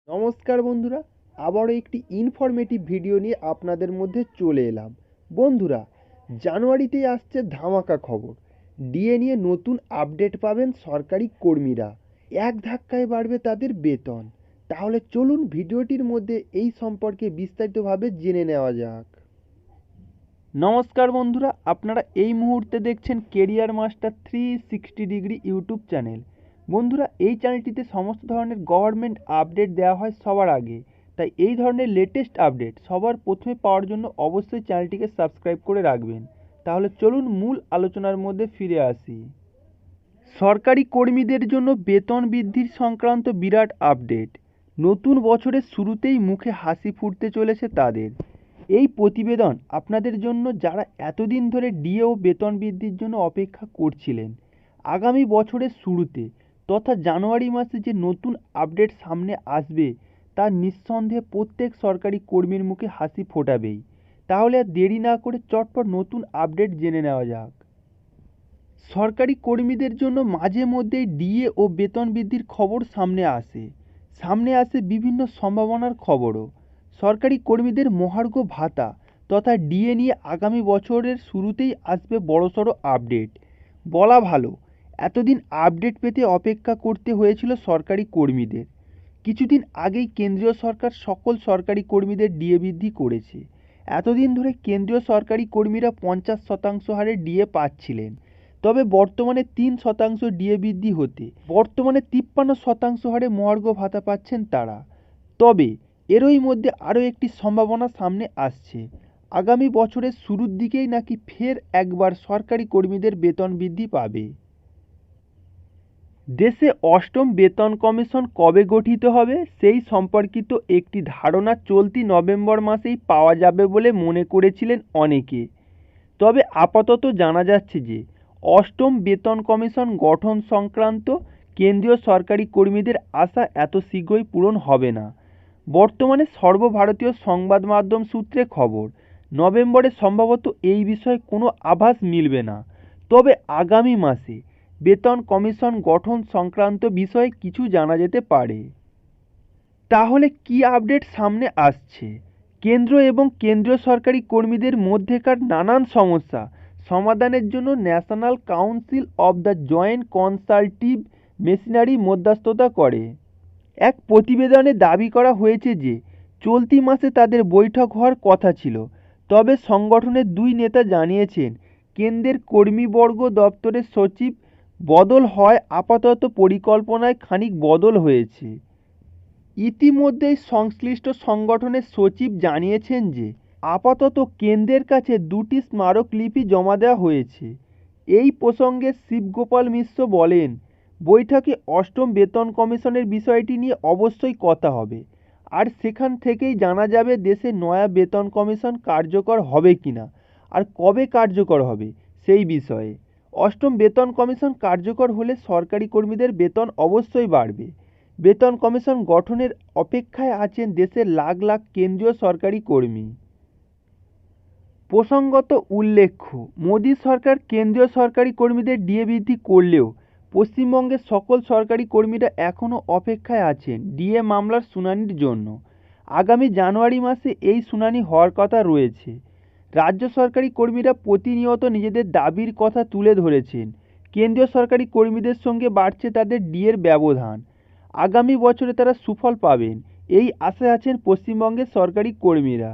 নমস্কার বন্ধুরা, আবারও একটি ইনফরমেটিভ ভিডিও নিয়ে আপনাদের মধ্যে চলে এলাম। বন্ধুরা, জানুয়ারিতেই আসছে ধামাকা খবর। ডিএ নিয়ে নতুন আপডেট পাবেন সরকারি কর্মীরা। এক ধাক্কায় বাড়বে তাদের বেতন। তাহলে চলুন ভিডিওটির মধ্যে এই সম্পর্কে বিস্তারিতভাবে জেনে নেওয়া যাক। নমস্কার বন্ধুরা, আপনারা এই মুহূর্তে দেখছেন career master 360 degree YouTube channel. বন্ধুরা, এই চ্যানেলটিতে সমস্ত ধরনের গভর্নমেন্ট আপডেট দেওয়া হয় সবার আগে। তাই এই ধরনের লেটেস্ট আপডেট সবার প্রথমে পাওয়ার জন্য অবশ্যই চ্যানেলটিকে সাবস্ক্রাইব করে রাখবেন। তাহলে চলুন মূল আলোচনার মধ্যে ফিরে আসি। সরকারি কর্মীদের জন্য বেতন বৃদ্ধির সংক্রান্ত বিরাট আপডেট। নতুন বছরের শুরুতেই মুখে হাসি ফুটতে চলেছে তাদের। এই প্রতিবেদন আপনাদের জন্য যারা এতদিন ধরে ডিএ ও বেতন বৃদ্ধির জন্য অপেক্ষা করছিলেন। আগামী বছরের শুরুতে তথা জানুয়ারি মাসে যে নতুন আপডেট সামনে আসবে তা নিঃসন্দেহে প্রত্যেক সরকারি কর্মীর মুখে হাসি ফোটাবেই। তাহলে আর দেরি না করে চটপট নতুন আপডেট জেনে নেওয়া যাক। সরকারি কর্মীদের জন্য মাঝে মধ্যেই ডিএ ও বেতন বৃদ্ধির খবর সামনে আসে বিভিন্ন সম্ভাবনার খবরও। সরকারি কর্মীদের মহার্ঘ ভাতা তথা ডিএ নিয়ে আগামী বছরের শুরুতেই আসবে বড়সড় আপডেট। বলা ভালো, এতদিন আপডেট পেতে অপেক্ষা করতে হয়েছিল সরকারি কর্মীদের। কিছুদিন আগেই কেন্দ্রীয় সরকার সকল সরকারি কর্মীদের ডিএ বৃদ্ধি করেছে। এতদিন ধরে কেন্দ্রীয় সরকারি কর্মীরা 50% হারে ডিএ পাচ্ছিলেন। তবে বর্তমানে 3% ডিএ বৃদ্ধি হতে বর্তমানে 53% হারে মহার্ঘ ভাতা পাচ্ছেন তারা। তবে এরই মধ্যে আরও একটি সম্ভাবনা সামনে আসছে। আগামী বছরের শুরুর দিকেই নাকি ফের একবার সরকারি কর্মীদের বেতন বৃদ্ধি পাবে। দেশে অষ্টম বেতন কমিশন কবে গঠিত হবে সেই সম্পর্কিত একটি ধারণা চলতি নভেম্বর মাসেই পাওয়া যাবে বলে মনে করেছিলেন অনেকে। তবে আপাতত জানা যাচ্ছে যে অষ্টম বেতন কমিশন গঠন সংক্রান্ত কেন্দ্রীয় সরকারি কর্মীদের আশা এত শীঘ্রই পূরণ হবে না। বর্তমানে সর্বভারতীয় সংবাদ মাধ্যম সূত্রে খবর, নভেম্বরে সম্ভবত এই বিষয়ে কোনো আভাস মিলবে না। তবে আগামী মাসে বেতন কমিশন গঠন সংক্রান্ত বিষয়ে কিছু জানা যেতে পারে। তাহলে কি আপডেট সামনে আসছে? কেন্দ্র এবং কেন্দ্রীয় সরকারি কর্মীদের মধ্যেকার নানান সমস্যা সমাধানের জন্য national council of the joint consultative machinery মধ্যস্থতা করে। এক প্রতিবেদনে দাবি করা হয়েছে যে চলতি মাসে তাদের বৈঠক হওয়ার কথা ছিল। তবে সংগঠনের দুই নেতা জানিয়েছেন কেন্দ্রের কর্মীবর্গ দপ্তরের সচিব বদল হয় আপাতত পরিকল্পনায় খানিক বদল হয়েছে। ইতিমধ্যেই সংশ্লিষ্ট সংগঠনের সচিব জানিয়েছেন যে আপাতত কেন্দ্রের কাছে দুটি স্মারকলিপি জমা দেওয়া হয়েছে। এই প্রসঙ্গে শিবগোপাল মিশ্র বলেন, বৈঠকে অষ্টম বেতন কমিশনের বিষয়টি নিয়ে অবশ্যই কথা হবে। আর সেখান থেকেই জানা যাবে দেশে নয়া বেতন কমিশন কার্যকর হবে কিনা আর কবে কার্যকর হবে সেই বিষয়ে। অষ্টম বেতন কমিশন কার্যকর হলে সরকারি কর্মীদের বেতন অবশ্যই বাড়বে। বেতন কমিশন গঠনের অপেক্ষায় আছেন দেশের লাখ লাখ কেন্দ্রীয় সরকারি কর্মী। প্রসঙ্গত উল্লেখ্য, মোদী সরকার কেন্দ্রীয় সরকারি কর্মীদের ডিএ বৃদ্ধি করলেও পশ্চিমবঙ্গের সকল সরকারি কর্মীরা এখনও অপেক্ষায় আছেন ডিএ মামলার শুনানির জন্য। আগামী জানুয়ারি মাসে এই শুনানি হওয়ার কথা রয়েছে। রাজ্য সরকারি কর্মীরা প্রতিনিয়ত নিজেদের দাবির কথা তুলে ধরেছেন। কেন্দ্রীয় সরকারি কর্মীদের সঙ্গে বাড়ছে তাদের ডিএর ব্যবধান। আগামী বছরে তারা সুফল পাবেন এই আশায় আছেন পশ্চিমবঙ্গের সরকারি কর্মীরা।